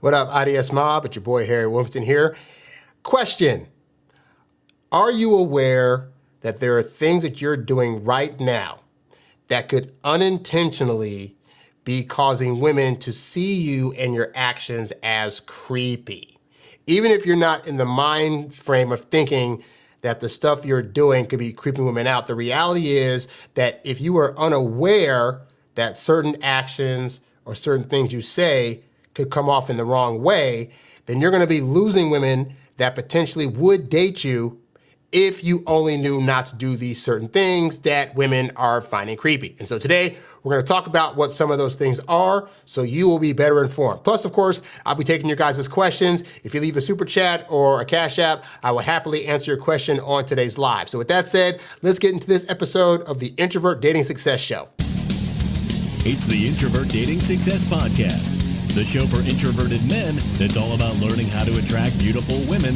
What up, IDS Mob? It's your boy Harry Wilmington here. Question: are you aware that there are things that you're doing right now that could unintentionally be causing women to see you and your actions as creepy? Even if you're not in the mind frame of thinking that the stuff you're doing could be creeping women out, the reality is that if you are unaware that certain actions or certain things you say could come off in the wrong way, then you're gonna be losing women that potentially would date you if you only knew not to do these certain things that women are finding creepy. And so today, we're gonna talk about what some of those things are so you will be better informed. Plus, of course, I'll be taking your guys' questions. If you leave a super chat or a cash app, I will happily answer your question on today's live. So with that said, let's get into this episode of the Introvert Dating Success Show. It's the Introvert Dating Success Podcast, the show for introverted men that's all about learning how to attract beautiful women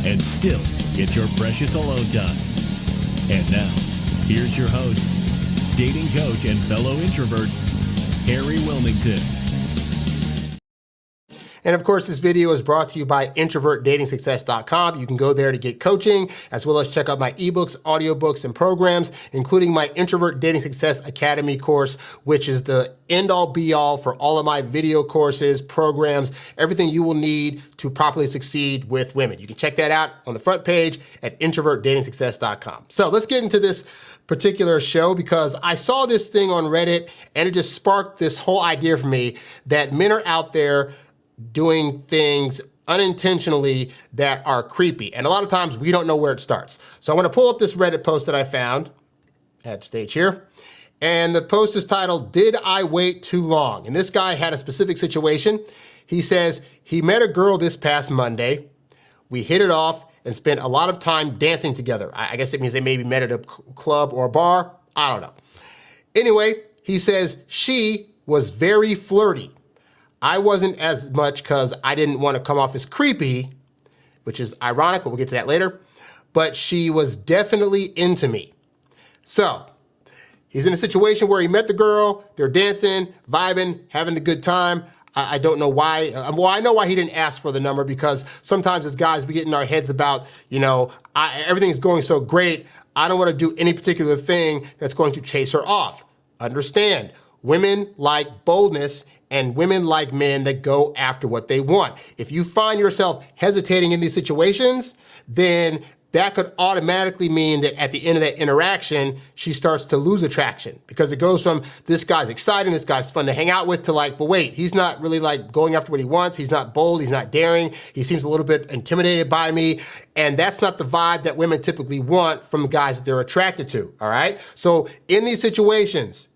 and still get your precious alone time. And now, here's your host, dating coach and fellow introvert, Harry Wilmington. And of course, this video is brought to you by introvertdatingsuccess.com. You can go there to get coaching, as well as check out my ebooks, audiobooks, and programs, including my Introvert Dating Success Academy course, which is the end-all be-all for all of my video courses, programs, everything you will need to properly succeed with women. You can check that out on the front page at introvertdatingsuccess.com. So let's get into this particular show because I saw this thing on Reddit and it just sparked this whole idea for me that men are out there doing things unintentionally that are creepy. And a lot of times we don't know where it starts. So I want to pull up this Reddit post that I found at stage here. And the post is titled, "Did I Wait Too Long?" And this guy had a specific situation. He says he met a girl this past Monday. We hit it off and spent a lot of time dancing together. I guess it means they maybe met at a club or a bar. I don't know. Anyway, he says she was very flirty. I wasn't as much because I didn't want to come off as creepy, which is ironic, but we'll get to that later. But she was definitely into me. So he's in a situation where he met the girl, they're dancing, vibing, having a good time. I don't know why. Well, I know why he didn't ask for the number, because sometimes as guys, we get in our heads about, everything's going so great. I don't want to do any particular thing that's going to chase her off. Understand, women like boldness and women like men that go after what they want. If you find yourself hesitating in these situations, then that could automatically mean that at the end of that interaction, she starts to lose attraction, because it goes from this guy's exciting, this guy's fun to hang out with, to like, well, wait, he's not really like going after what he wants. He's not bold, he's not daring. He seems a little bit intimidated by me. And that's not the vibe that women typically want from the guys that they're attracted to, all right? So in these situations,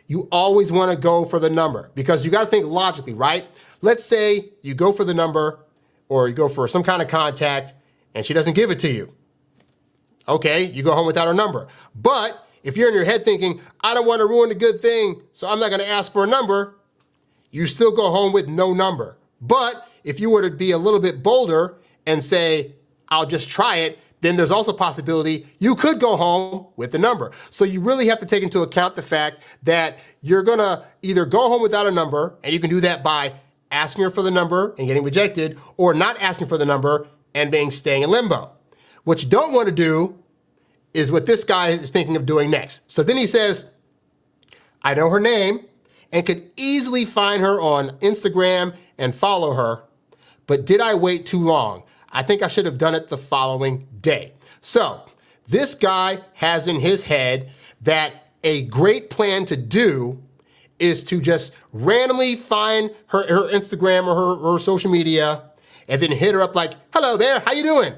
you always want to go for the number, because you got to think logically, right? Let's say you go for the number or you go for some kind of contact and she doesn't give it to you. Okay, you go home without her number. But if you're in your head thinking, I don't want to ruin the good thing, so I'm not going to ask for a number, you still go home with no number. But if you were to be a little bit bolder and say, I'll just try it, then there's also a possibility you could go home with the number. So you really have to take into account the fact that you're gonna either go home without a number, and you can do that by asking her for the number and getting rejected, or not asking for the number and staying in limbo. What you don't want to do is what this guy is thinking of doing next. So then he says, I know her name and could easily find her on Instagram and follow her, but did I wait too long? I think I should have done it the following day. So this guy has in his head that a great plan to do is to just randomly find her Instagram or her social media and then hit her up like, hello there, how you doing?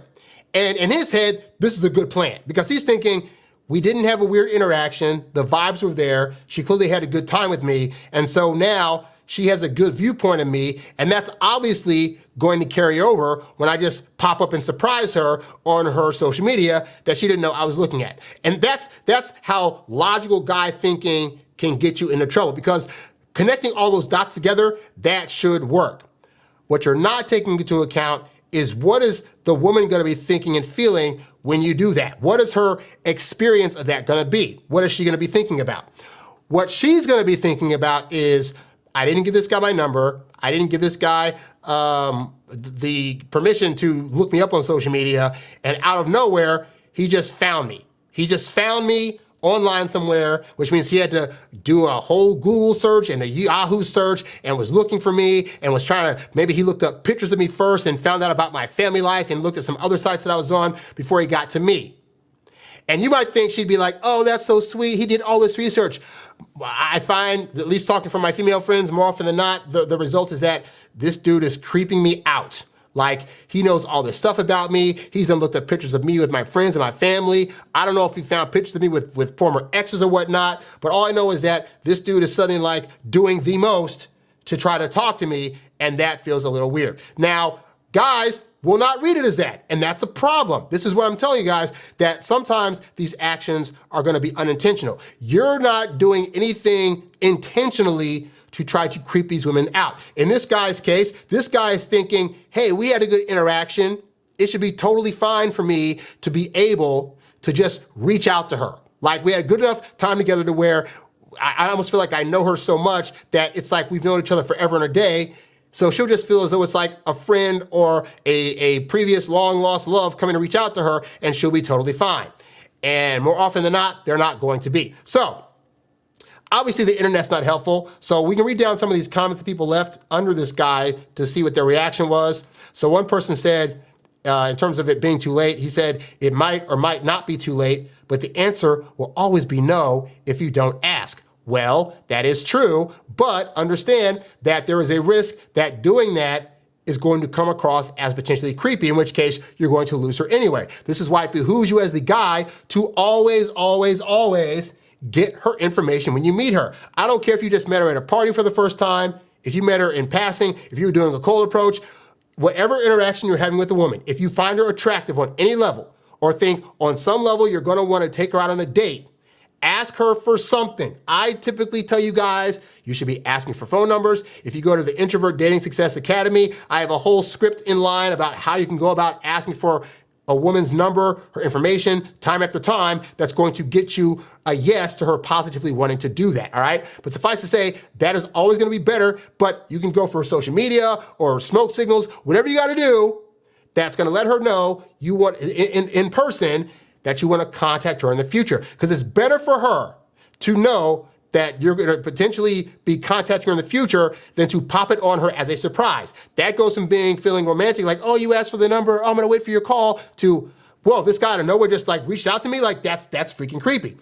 And in his head, this is a good plan, because he's thinking, we didn't have a weird interaction, the vibes were there, she clearly had a good time with me, and so now she has a good viewpoint of me, and that's obviously going to carry over when I just pop up and surprise her on her social media that she didn't know I was looking at. And that's how logical guy thinking can get you into trouble, because connecting all those dots together, that should work. What you're not taking into account is, what is the woman gonna be thinking and feeling when you do that? What is her experience of that gonna be? What is she gonna be thinking about? What she's gonna be thinking about is, I didn't give this guy my number. I didn't give this guy the permission to look me up on social media, and out of nowhere, he just found me. He just found me online somewhere, which means he had to do a whole Google search and a Yahoo search and was looking for me and was trying to, maybe he looked up pictures of me first and found out about my family life and looked at some other sites that I was on before he got to me. And you might think she'd be like, oh, that's so sweet. He did all this research. I find, at least talking from my female friends, more often than not, the result is that this dude is creeping me out. Like, he knows all this stuff about me. He's done looked at pictures of me with my friends and my family. I don't know if he found pictures of me with former exes or whatnot, but all I know is that this dude is suddenly like doing the most to try to talk to me, and that feels a little weird. Now, guys will not read it as that, and that's the problem. This is what I'm telling you guys, that sometimes these actions are gonna be unintentional. You're not doing anything intentionally to try to creep these women out. In this guy's case, this guy is thinking, hey, we had a good interaction. It should be totally fine for me to be able to just reach out to her. Like, we had good enough time together to where I almost feel like I know her so much that it's like we've known each other forever and a day. So she'll just feel as though it's like a friend or a previous long lost love coming to reach out to her, and she'll be totally fine. And more often than not, they're not going to be. So, obviously, the internet's not helpful, so we can read down some of these comments that people left under this guy to see what their reaction was. So one person said, in terms of it being too late, he said, it might or might not be too late, but the answer will always be no if you don't ask. Well, that is true, but understand that there is a risk that doing that is going to come across as potentially creepy, in which case you're going to lose her anyway. This is why it behooves you as the guy to always, always, always get her information when you meet her. I don't care if you just met her at a party for the first time, if you met her in passing, if you were doing a cold approach, whatever interaction you're having with a woman, if you find her attractive on any level, or think on some level you're gonna wanna take her out on a date, ask her for something. I typically tell you guys, you should be asking for phone numbers. If you go to the Introvert Dating Success Academy, I have a whole script in line about how you can go about asking for a woman's number, her information, time after time, that's going to get you a yes to her positively wanting to do that, all right? But suffice to say, that is always gonna be better, but you can go for social media or smoke signals, whatever you gotta do, that's gonna let her know you want, in person, that you wanna contact her in the future. Because it's better for her to know that you're gonna potentially be contacting her in the future than to pop it on her as a surprise. That goes from feeling romantic, like, oh, you asked for the number, oh, I'm gonna wait for your call, to, whoa, this guy out of nowhere just like reached out to me, like that's freaking creepy.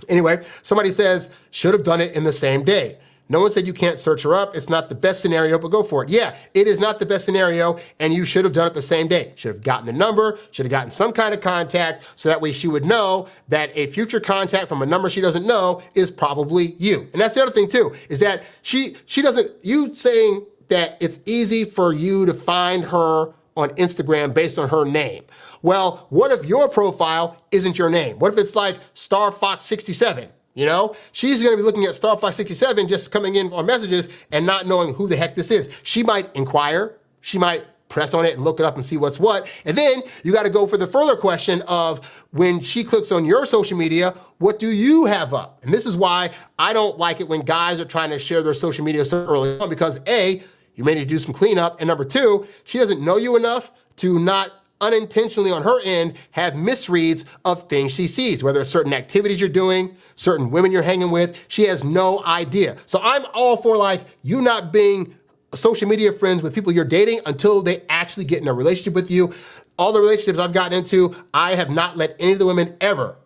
Anyway, somebody says, should have done it in the same day. No one said you can't search her up. It's not the best scenario, but go for it. Yeah, it is not the best scenario, and you should have done it the same day. Should have gotten the number, should have gotten some kind of contact, so that way she would know that a future contact from a number she doesn't know is probably you. And that's the other thing too, is that she doesn't, you saying that it's easy for you to find her on Instagram based on her name. Well, what if your profile isn't your name? What if it's like StarFox67? You know, she's gonna be looking at StarFox67 just coming in on messages and not knowing who the heck this is. She might inquire, she might press on it and look it up and see what's what. And then you gotta go for the further question of, when she clicks on your social media, what do you have up? And this is why I don't like it when guys are trying to share their social media so early on, because A, you may need to do some cleanup, and number two, she doesn't know you enough to not unintentionally on her end have misreads of things she sees, whether it's certain activities you're doing, certain women you're hanging with. She has no idea. So I'm all for like you not being social media friends with people you're dating until they actually get in a relationship with you. All the relationships I've gotten into, I have not let any of the women ever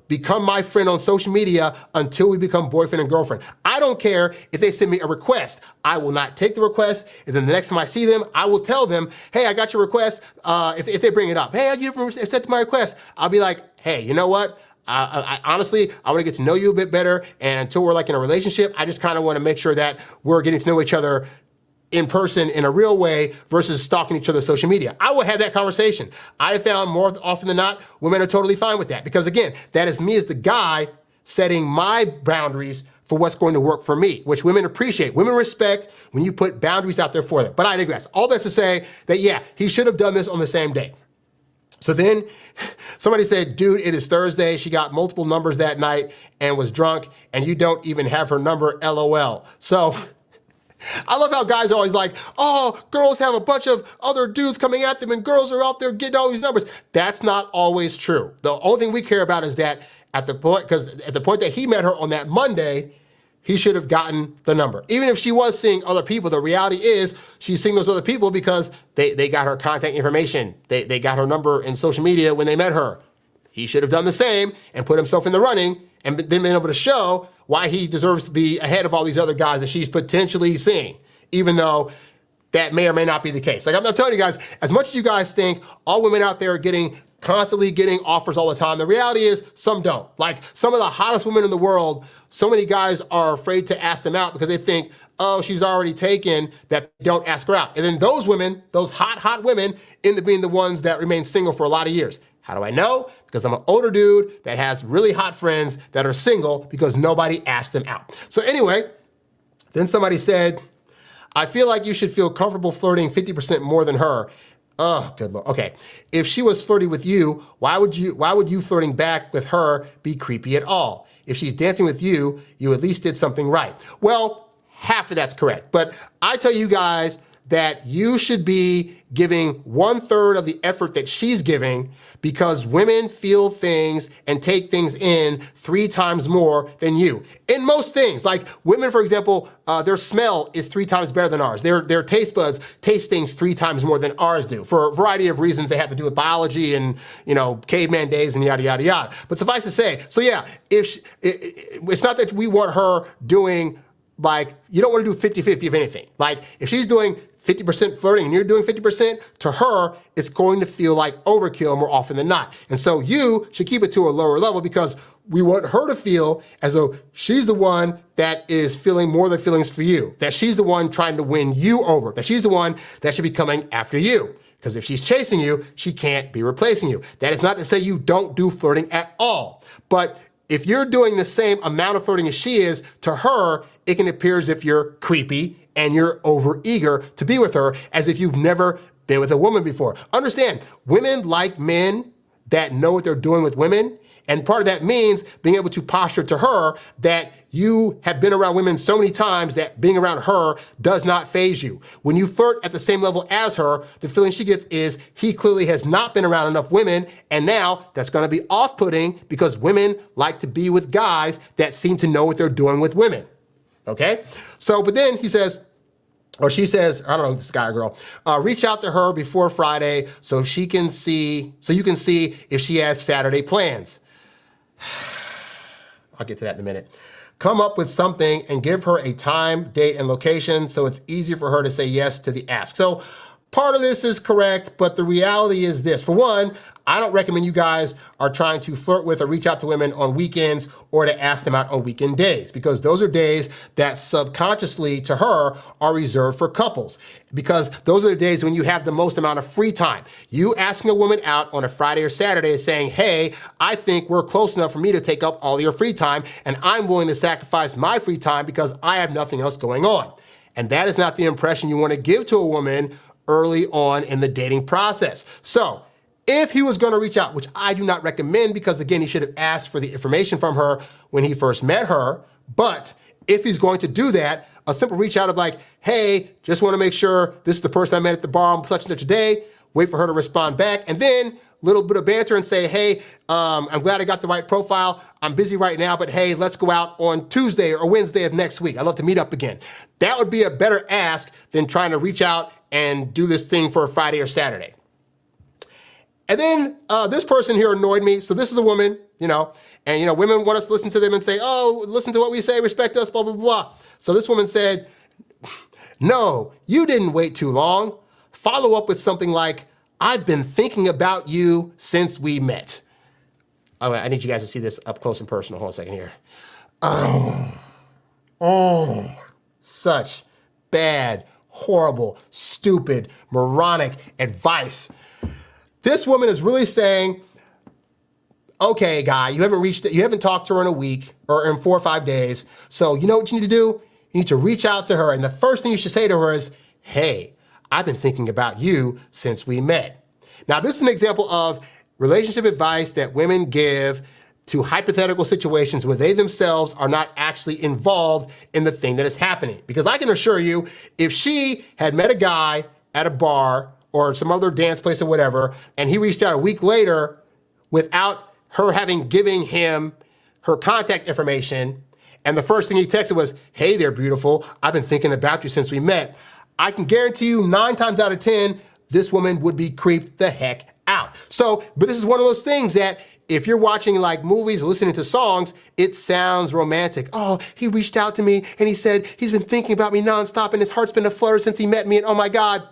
become my friend on social media until we become boyfriend and girlfriend. I don't care if they send me a request. I will not take the request, and then the next time I see them, I will tell them, hey, I got your request, if they bring it up. Hey, you accepted my request. I'll be like, hey, you know what? I honestly, I wanna get to know you a bit better, and until we're like in a relationship, I just kinda wanna make sure that we're getting to know each other in person in a real way versus stalking each other's social media. I will have that conversation. I have found more often than not, women are totally fine with that, because again, that is me as the guy setting my boundaries for what's going to work for me, which women appreciate. Women respect when you put boundaries out there for them. But I digress. All that's to say that, yeah, he should have done this on the same day. So then somebody said, dude, it is Thursday. She got multiple numbers that night and was drunk, and you don't even have her number, LOL. So I love how guys are always like, oh, girls have a bunch of other dudes coming at them and girls are out there getting all these numbers. That's not always true. The only thing we care about is that at the point that he met her on that Monday, he should have gotten the number. Even if she was seeing other people, the reality is she's seeing those other people because they got her contact information. They got her number in social media when they met her. He should have done the same and put himself in the running and then been able to show why he deserves to be ahead of all these other guys that she's potentially seeing, even though that may or may not be the case. Like I'm not telling you guys, as much as you guys think all women out there are constantly getting offers all the time, the reality is some don't. Like some of the hottest women in the world, so many guys are afraid to ask them out because they think, oh, she's already taken, that don't ask her out. And then those women, those hot women, end up being the ones that remain single for a lot of years. How do I know? Because I'm an older dude that has really hot friends that are single because nobody asked them out. So anyway, then somebody said, I feel like you should feel comfortable flirting 50% more than her. Oh, good Lord. Okay. If she was flirty with you, why would you flirting back with her be creepy at all? If she's dancing with you, you at least did something right. Well, half of that's correct. But I tell you guys that you should be giving 1/3 of the effort that she's giving because women feel things and take things in 3 times more than you. In most things, like women, for example, their smell is 3 times better than ours. Their taste buds taste things 3 times more than ours do for a variety of reasons. They have to do with biology and, caveman days and yada, yada, yada. But suffice to say, so yeah, it's not that we want her doing like, you don't want to do 50-50 of anything. Like if she's doing 50% flirting and you're doing 50%, to her, it's going to feel like overkill more often than not. And so you should keep it to a lower level because we want her to feel as though she's the one that is feeling more than feelings for you, that she's the one trying to win you over, that she's the one that should be coming after you. Because if she's chasing you, she can't be replacing you. That is not to say you don't do flirting at all. But if you're doing the same amount of flirting as she is, to her, it can appear as if you're creepy and you're over eager to be with her as if you've never been with a woman before. Understand, women like men that know what they're doing with women. And part of that means being able to posture to her that you have been around women so many times that being around her does not faze you. When you flirt at the same level as her, the feeling she gets is he clearly has not been around enough women, and now that's gonna be off-putting because women like to be with guys that seem to know what they're doing with women, okay? So, but then he says, or she says, I don't know if this guy or girl, reach out to her before Friday so you can see if she has Saturday plans. I'll get to that in a minute. Come up with something and give her a time, date, and location so it's easier for her to say yes to the ask. So part of this is correct, but the reality is this. For one, I don't recommend you guys are trying to flirt with or reach out to women on weekends or to ask them out on weekend days, because those are days that subconsciously to her are reserved for couples, because those are the days when you have the most amount of free time. You asking a woman out on a Friday or Saturday is saying, hey, I think we're close enough for me to take up all your free time, and I'm willing to sacrifice my free time because I have nothing else going on. And that is not the impression you want to give to a woman early on in the dating process. So if he was going to reach out, which I do not recommend because, again, he should have asked for the information from her when he first met her. But if he's going to do that, a simple reach out of like, hey, just want to make sure this is the person I met at the bar on such and such a day. Wait for her to respond back. And then a little bit of banter and say, hey, I'm glad I got the right profile. I'm busy right now, but hey, let's go out on Tuesday or Wednesday of next week. I'd love to meet up again. That would be a better ask than trying to reach out and do this thing for a Friday or Saturday. And then this person here annoyed me. So this is a woman, and women want us to listen to them and say, oh, listen to what we say, respect us, blah, blah, blah. So this woman said, no, you didn't wait too long. Follow up with something like, I've been thinking about you since we met. Oh, I need you guys to see this up close and personal. Hold on a second here. Oh, such bad, horrible, stupid, moronic advice. This woman is really saying, okay, guy, you haven't talked to her in a week or in 4 or 5 days. So you know what you need to do? You need to reach out to her. And the first thing you should say to her is, hey, I've been thinking about you since we met. Now, this is an example of relationship advice that women give to hypothetical situations where they themselves are not actually involved in the thing that is happening. Because I can assure you, if she had met a guy at a bar or some other dance place or whatever, and he reached out a week later without her having given him her contact information, and the first thing he texted was, "Hey there, beautiful, I've been thinking about you since we met," I can guarantee you 9 times out of 10, this woman would be creeped the heck out. So, but this is one of those things that if you're watching like movies or listening to songs, it sounds romantic. Oh, he reached out to me and he said he's been thinking about me nonstop and his heart's been aflutter since he met me, and oh my God.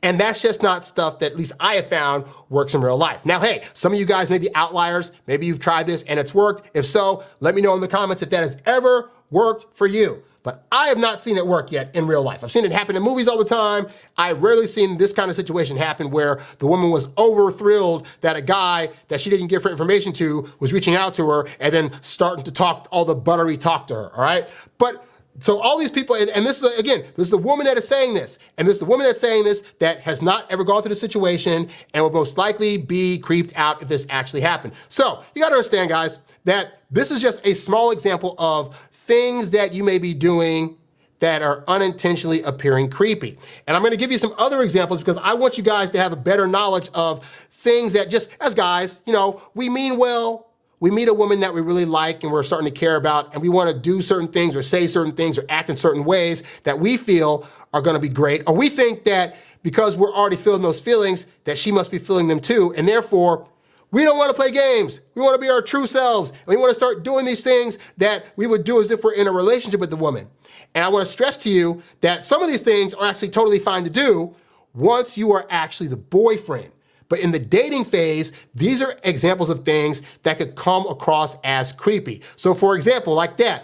And that's just not stuff that at least I have found works in real life. Now, hey, some of you guys may be outliers. Maybe you've tried this and it's worked. If so, let me know in the comments if that has ever worked for you. But I have not seen it work yet in real life. I've seen it happen in movies all the time. I've rarely seen this kind of situation happen where the woman was over thrilled that a guy that she didn't give her information to was reaching out to her and then starting to talk all the buttery talk to her, all right? But so all these people, and this is, again, this is the woman that is saying this, and this is the woman that's saying this that has not ever gone through the situation and will most likely be creeped out if this actually happened. So you gotta understand, guys, that this is just a small example of things that you may be doing that are unintentionally appearing creepy. And I'm gonna give you some other examples because I want you guys to have a better knowledge of things that just, as guys, you know, we mean well. We meet a woman that we really like and we're starting to care about, and we wanna do certain things or say certain things or act in certain ways that we feel are gonna be great. Or we think that because we're already feeling those feelings that she must be feeling them too, and therefore, we don't want to play games. We want to be our true selves. And we want to start doing these things that we would do as if we're in a relationship with the woman. And I want to stress to you that some of these things are actually totally fine to do once you are actually the boyfriend. But in the dating phase, these are examples of things that could come across as creepy. So for example, like that,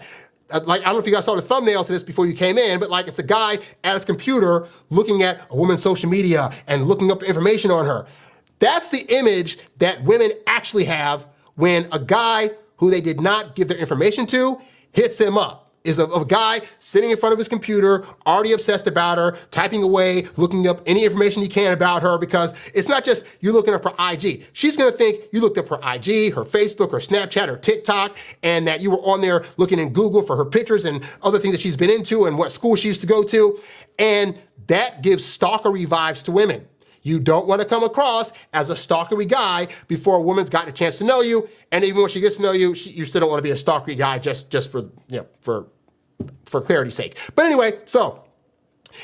like, I don't know if you guys saw the thumbnail to this before you came in, but like it's a guy at his computer looking at a woman's social media and looking up information on her. That's the image that women actually have when a guy who they did not give their information to hits them up. Is of a guy sitting in front of his computer, already obsessed about her, typing away, looking up any information he can about her, because it's not just you looking up her IG. She's gonna think you looked up her IG, her Facebook, her Snapchat, her TikTok, and that you were on there looking in Google for her pictures and other things that she's been into and what school she used to go to. And that gives stalkery vibes to women. You don't want to come across as a stalkery guy before a woman's gotten a chance to know you, and even when she gets to know you, you still don't want to be a stalkery guy just for, you know, for clarity's sake. But anyway, so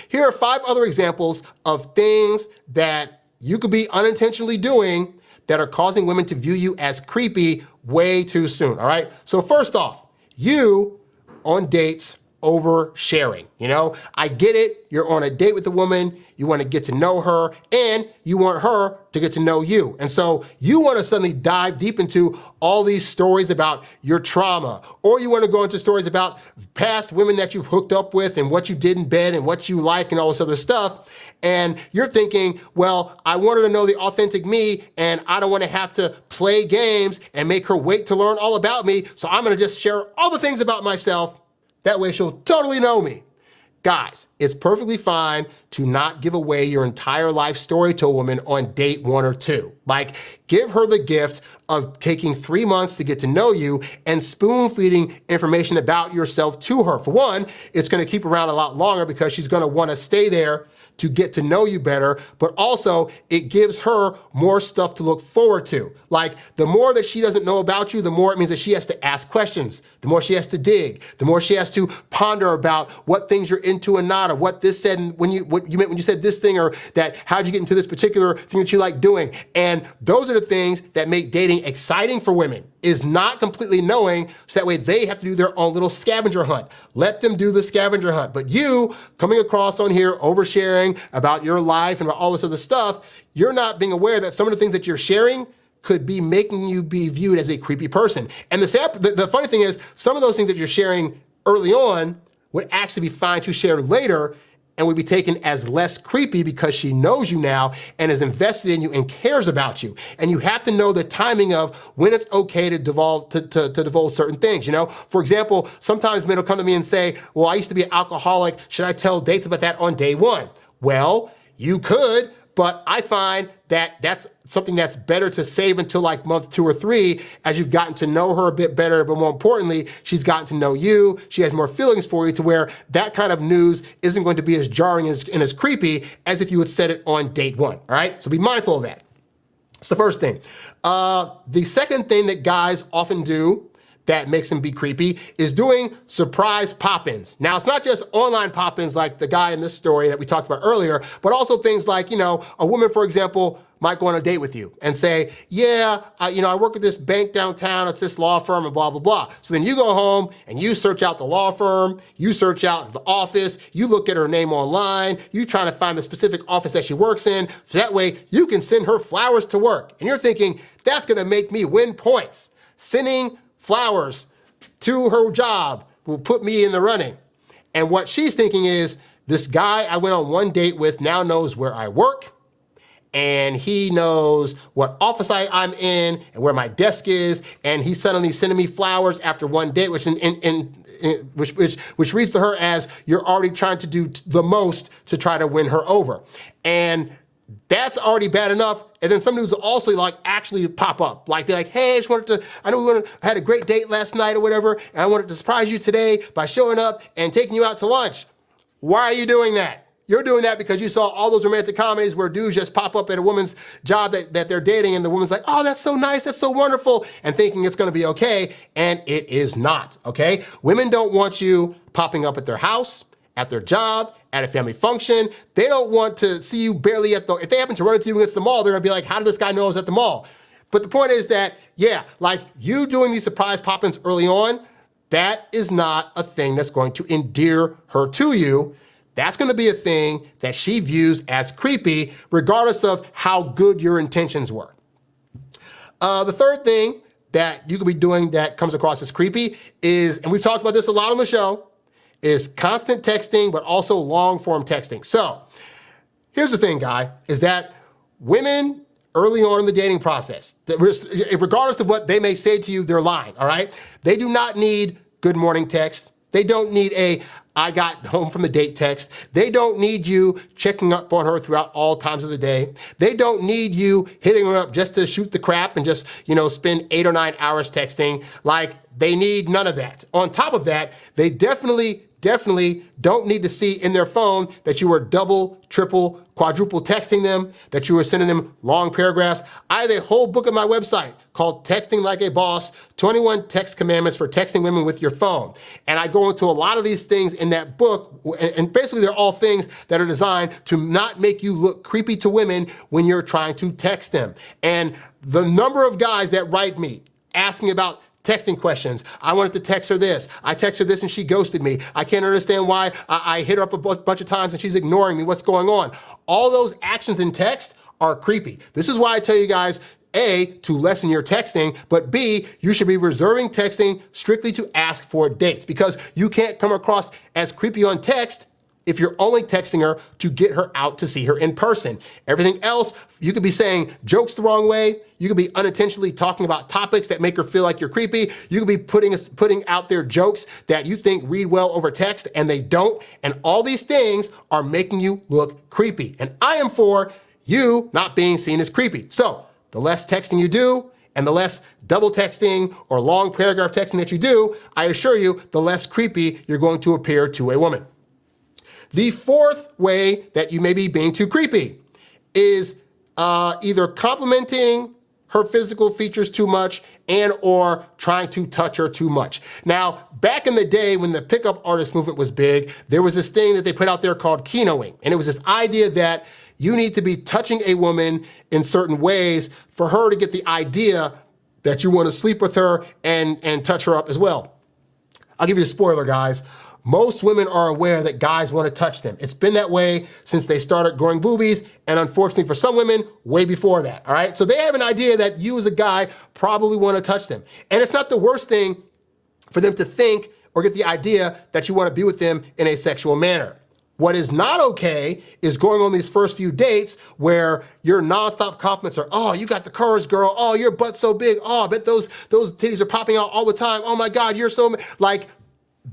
here are 5 other examples of things that you could be unintentionally doing that are causing women to view you as creepy way too soon, all right? So first off, you on dates oversharing. You know, I get it. You're on a date with a woman. You want to get to know her and you want her to get to know you. And so you want to suddenly dive deep into all these stories about your trauma, or you want to go into stories about past women that you've hooked up with and what you did in bed and what you like and all this other stuff. And you're thinking, well, I want her to know the authentic me and I don't want to have to play games and make her wait to learn all about me. So I'm going to just share all the things about myself. That way she'll totally know me. Guys, it's perfectly fine to not give away your entire life story to a woman on date 1 or 2. Like, give her the gift of taking 3 months to get to know you and spoon feeding information about yourself to her. For one, it's gonna keep her around a lot longer because she's gonna wanna stay there to get to know you better, but also it gives her more stuff to look forward to. Like, the more that she doesn't know about you, the more it means that she has to ask questions, the more she has to dig, the more she has to ponder about what things you're into and not, or what this said and what you meant when you said this thing, or that how'd you get into this particular thing that you like doing. And those are the things that make dating exciting for women, is not completely knowing, so that way they have to do their own little scavenger hunt. Let them do the scavenger hunt. But you coming across on here, oversharing about your life and about all this other stuff, you're not being aware that some of the things that you're sharing could be making you be viewed as a creepy person. And the funny thing is, some of those things that you're sharing early on would actually be fine to share later and would be taken as less creepy because she knows you now and is invested in you and cares about you. And you have to know the timing of when it's okay to divulge certain things, you know? For example, sometimes men will come to me and say, well, I used to be an alcoholic. Should I tell dates about that on day 1? Well, you could, But I find that that's something that's better to save until like month 2 or 3 as you've gotten to know her a bit better. But more importantly, she's gotten to know you. She has more feelings for you to where that kind of news isn't going to be as jarring and as creepy as if you had said it on date 1. All right. So be mindful of that. It's the first thing. The second thing that guys often do that makes them be creepy is doing surprise pop-ins. Now, it's not just online pop-ins like the guy in this story that we talked about earlier, but also things like, a woman, for example, might go on a date with you and say, yeah, I work at this bank downtown, it's this law firm and blah, blah, blah. So then you go home and you search out the law firm, you search out the office, you look at her name online, you trying to find the specific office that she works in, so that way you can send her flowers to work. And you're thinking, that's gonna make me win points. Sending flowers to her job will put me in the running. And what she's thinking is, this guy I went on one date with now knows where I work, and he knows what office I'm in and where my desk is, and he's suddenly sending me flowers after one date, which reads to her as you're already trying to do the most to try to win her over. And that's already bad enough. And then some dudes will also actually pop up, be like, hey, I know we had a great date last night or whatever, and I wanted to surprise you today by showing up and taking you out to lunch. Why are you doing that? You're doing that because you saw all those romantic comedies where dudes just pop up at a woman's job that they're dating, and the woman's like, oh, that's so nice, that's so wonderful, and thinking it's gonna be okay, and it is not, okay? Women don't want you popping up at their house, at their job, at a family function. They don't want to see you barely if they happen to run into you against the mall, they're gonna be like, how did this guy know I was at the mall? But the point is that, you doing these surprise pop-ins early on, that is not a thing that's going to endear her to you. That's gonna be a thing that she views as creepy, regardless of how good your intentions were. The third thing that you could be doing that comes across as creepy is, and we've talked about this a lot on the show, is constant texting, but also long-form texting. So here's the thing, guy, is that women early on in the dating process, regardless of what they may say to you, they're lying, all right? They do not need good morning text. They don't need I got home from the date text. They don't need you checking up on her throughout all times of the day. They don't need you hitting her up just to shoot the crap and just, spend 8 or 9 hours texting. They need none of that. On top of that, they definitely don't need to see in their phone that you were double, triple, quadruple texting them, that you were sending them long paragraphs. I have a whole book on my website called Texting Like a Boss, 21 Text Commandments for Texting Women with Your Phone. And I go into a lot of these things in that book, and basically they're all things that are designed to not make you look creepy to women when you're trying to text them. And the number of guys that write me asking about texting questions. I wanted to text her this. I text her this and she ghosted me. I can't understand why I hit her up a bunch of times and she's ignoring me. What's going on? All those actions in text are creepy. This is why I tell you guys, A, to lessen your texting, but B, you should be reserving texting strictly to ask for dates, because you can't come across as creepy on text if you're only texting her to get her out to see her in person. Everything else, you could be saying jokes the wrong way. You could be unintentionally talking about topics that make her feel like you're creepy. You could be putting out there jokes that you think read well over text and they don't. And all these things are making you look creepy. And I am for you not being seen as creepy. So the less texting you do, and the less double texting or long paragraph texting that you do, I assure you, the less creepy you're going to appear to a woman. The fourth way that you may be being too creepy is either complimenting her physical features too much and or trying to touch her too much. Now, back in the day when the pickup artist movement was big, there was this thing that they put out there called keynoing. And it was this idea that you need to be touching a woman in certain ways for her to get the idea that you want to sleep with her and touch her up as well. I'll give you a spoiler, guys. Most women are aware that guys want to touch them. It's been that way since they started growing boobies, and unfortunately for some women, way before that, all right? So they have an idea that you as a guy probably want to touch them. And it's not the worst thing for them to think or get the idea that you want to be with them in a sexual manner. What is not okay is going on these first few dates where your nonstop compliments are, oh, you got the curves, girl. Oh, your butt's so big. Oh, I bet those titties are popping out all the time. Oh my God, you're so,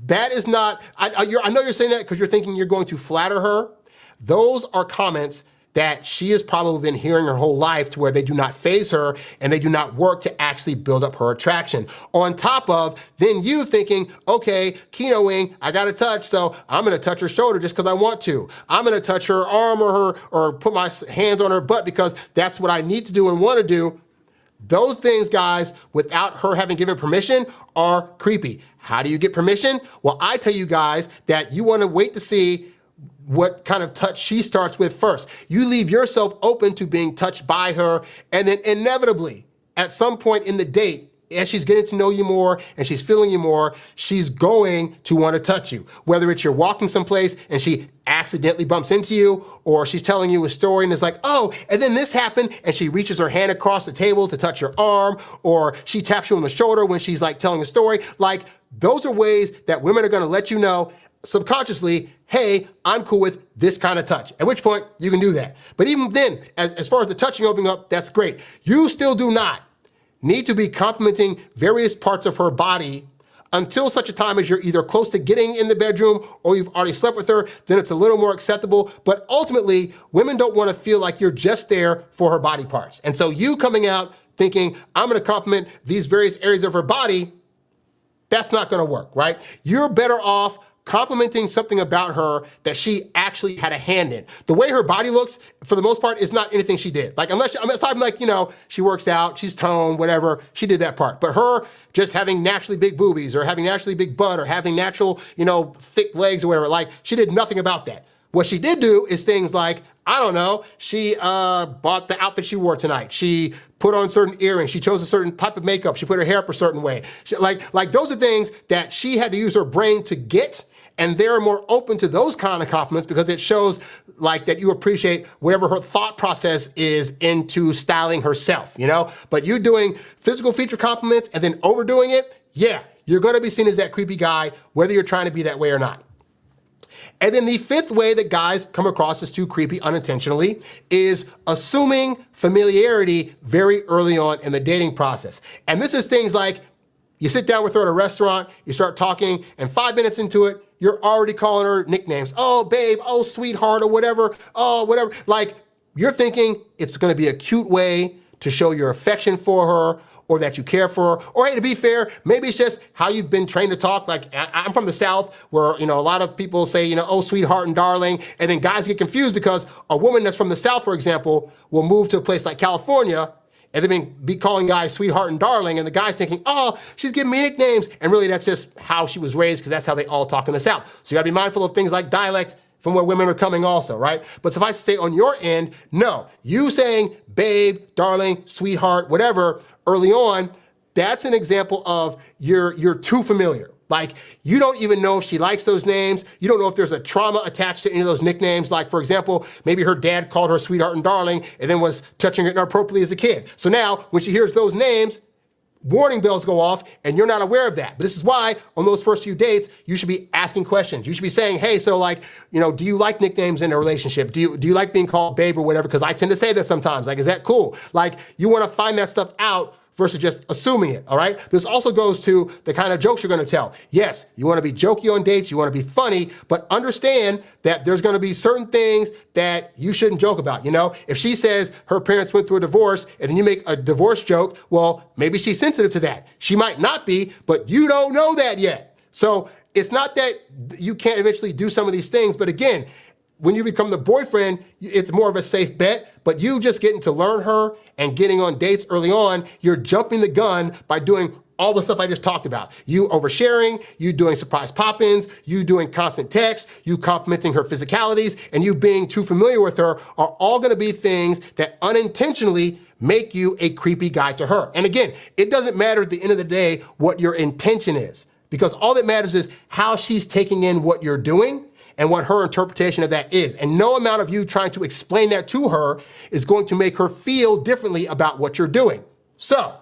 that is not, I know you're saying that because you're thinking you're going to flatter her. Those are comments that she has probably been hearing her whole life to where they do not faze her and they do not work to actually build up her attraction. On top of then you thinking, okay, kinoing, I got to touch, so I'm going to touch her shoulder just because I want to. I'm going to touch her arm or put my hands on her butt because that's what I need to do and want to do. Those things, guys, without her having given permission, are creepy. How do you get permission? Well, I tell you guys that you want to wait to see what kind of touch she starts with first. You leave yourself open to being touched by her, and then inevitably, at some point in the date, as she's getting to know you more and she's feeling you more, she's going to want to touch you. Whether it's you're walking someplace and she accidentally bumps into you, or she's telling you a story and it's like, oh, and then this happened, and she reaches her hand across the table to touch your arm, or she taps you on the shoulder when she's like telling a story. Like, those are ways that women are going to let you know subconsciously, hey, I'm cool with this kind of touch. At which point you can do that. But even then, as far as the touching opening up, that's great. You still do not need to be complimenting various parts of her body until such a time as you're either close to getting in the bedroom or you've already slept with her. Then it's a little more acceptable. But ultimately, women don't want to feel like you're just there for her body parts. And so you coming out thinking, I'm going to compliment these various areas of her body, that's not going to work, right? You're better off complimenting something about her that she actually had a hand in. The way her body looks, for the most part, is not anything she did. Like, unless, aside from like, she works out, she's toned, whatever, she did that part. But her just having naturally big boobies or having naturally big butt or having natural, thick legs or whatever, like, she did nothing about that. What she did do is things like, I don't know, she bought the outfit she wore tonight. She put on certain earrings. She chose a certain type of makeup. She put her hair up a certain way. Like those are things that she had to use her brain to get. And they're more open to those kind of compliments because it shows like that you appreciate whatever her thought process is into styling herself, But you doing physical feature compliments and then overdoing it, yeah, you're going to be seen as that creepy guy, whether you're trying to be that way or not. And then the fifth way that guys come across as too creepy unintentionally is assuming familiarity very early on in the dating process. And this is things like you sit down with her at a restaurant, you start talking, and 5 minutes into it, you're already calling her nicknames. Oh, babe, oh, sweetheart, or whatever, oh, whatever. Like, you're thinking it's gonna be a cute way to show your affection for her or that you care for her. Or hey, to be fair, maybe it's just how you've been trained to talk. Like, I'm from the South where, a lot of people say, oh, sweetheart and darling, and then guys get confused because a woman that's from the South, for example, will move to a place like California and then be calling guys sweetheart and darling, and the guy's thinking, oh, she's giving me nicknames. And really, that's just how she was raised because that's how they all talk in the South. So you gotta be mindful of things like dialect from where women are coming also, right? But suffice to say, on your end, no. You saying babe, darling, sweetheart, whatever, early on, that's an example of you're too familiar. Like, you don't even know if she likes those names. You don't know if there's a trauma attached to any of those nicknames. Like, for example, maybe her dad called her sweetheart and darling and then was touching her inappropriately as a kid. So now, when she hears those names, warning bells go off and you're not aware of that. But this is why on those first few dates, you should be asking questions. You should be saying, hey, so like, do you like nicknames in a relationship? Do you like being called babe or whatever? Because I tend to say that sometimes. Like, is that cool? Like, you want to find that stuff out versus just assuming it, all right? This also goes to the kind of jokes you're gonna tell. Yes, you wanna be jokey on dates, you wanna be funny, but understand that there's gonna be certain things that you shouldn't joke about, If she says her parents went through a divorce and then you make a divorce joke, well, maybe she's sensitive to that. She might not be, but you don't know that yet. So it's not that you can't eventually do some of these things, but again, when you become the boyfriend, it's more of a safe bet, but you just getting to learn her and getting on dates early on, you're jumping the gun by doing all the stuff I just talked about. You oversharing, you doing surprise pop-ins, you doing constant text, you complimenting her physicalities, and you being too familiar with her are all gonna be things that unintentionally make you a creepy guy to her. And again, it doesn't matter at the end of the day what your intention is, because all that matters is how she's taking in what you're doing and what her interpretation of that is. And no amount of you trying to explain that to her is going to make her feel differently about what you're doing. So,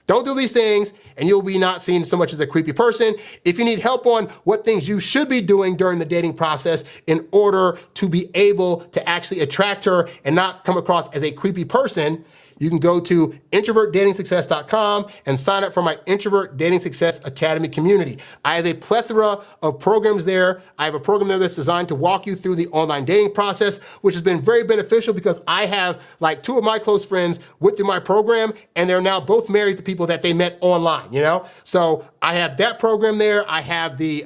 don't do these things and you'll be not seen so much as a creepy person. If you need help on what things you should be doing during the dating process in order to be able to actually attract her and not come across as a creepy person, you can go to introvertdatingsuccess.com and sign up for my Introvert Dating Success Academy community. I have a plethora of programs there. I have a program there that's designed to walk you through the online dating process, which has been very beneficial because I have like 2 of my close friends went through my program and they're now both married to people that they met online, you know? So I have that program there. I have the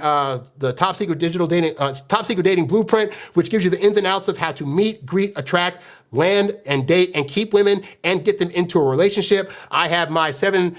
Top Secret Digital Dating, Top Secret Dating Blueprint, which gives you the ins and outs of how to meet, greet, attract, land and date and keep women and get them into a relationship. I have my 7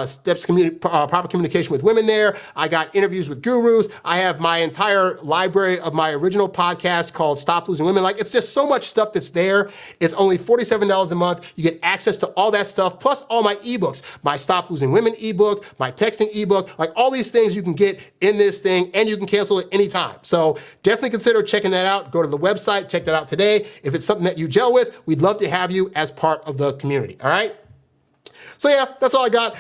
steps proper communication with women there. I got interviews with gurus. I have my entire library of my original podcast called Stop Losing Women. Like, it's just so much stuff that's there. It's only $47 a month. You get access to all that stuff, plus all my ebooks, my Stop Losing Women ebook, my texting ebook, like all these things you can get in this thing, and you can cancel it anytime. So definitely consider checking that out. Go to the website, check that out today. If it's something that you gel with, we'd love to have you as part of the community. All right. So yeah, that's all I got.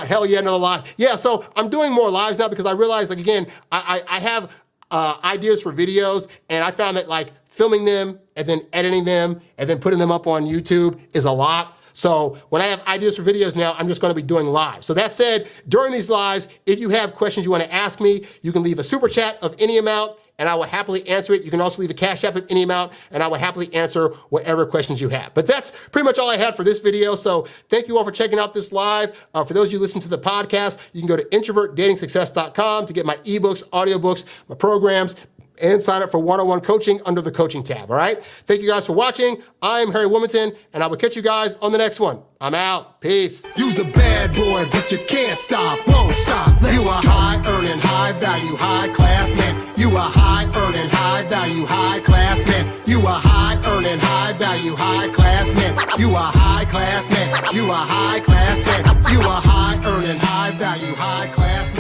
Hell yeah, another live. Yeah, so I'm doing more lives now because I realized, like, again, I have ideas for videos, and I found that like filming them and then editing them and then putting them up on YouTube is a lot. So when I have ideas for videos now, I'm just going to be doing live. So that said, during these lives, if you have questions you want to ask me, you can leave a super chat of any amount, and I will happily answer it. You can also leave a Cash App of any amount, and I will happily answer whatever questions you have. But that's pretty much all I had for this video. So thank you all for checking out this live. For those of you listening to the podcast, you can go to introvertdatingsuccess.com to get my ebooks, audiobooks, my programs, and sign up for one-on-one coaching under the coaching tab, all right? Thank you guys for watching. I'm Harry Wilmington, and I will catch you guys on the next one. I'm out. Peace. You's a bad boy, but you can't stop, won't stop. You a high-earning, high-value, high-class man. You a high-earning, high-value, high-class man. You a high-earning, high-value, high-class man. You a high-class man. You a high-class man. You a high-earning, high-value, high-class man.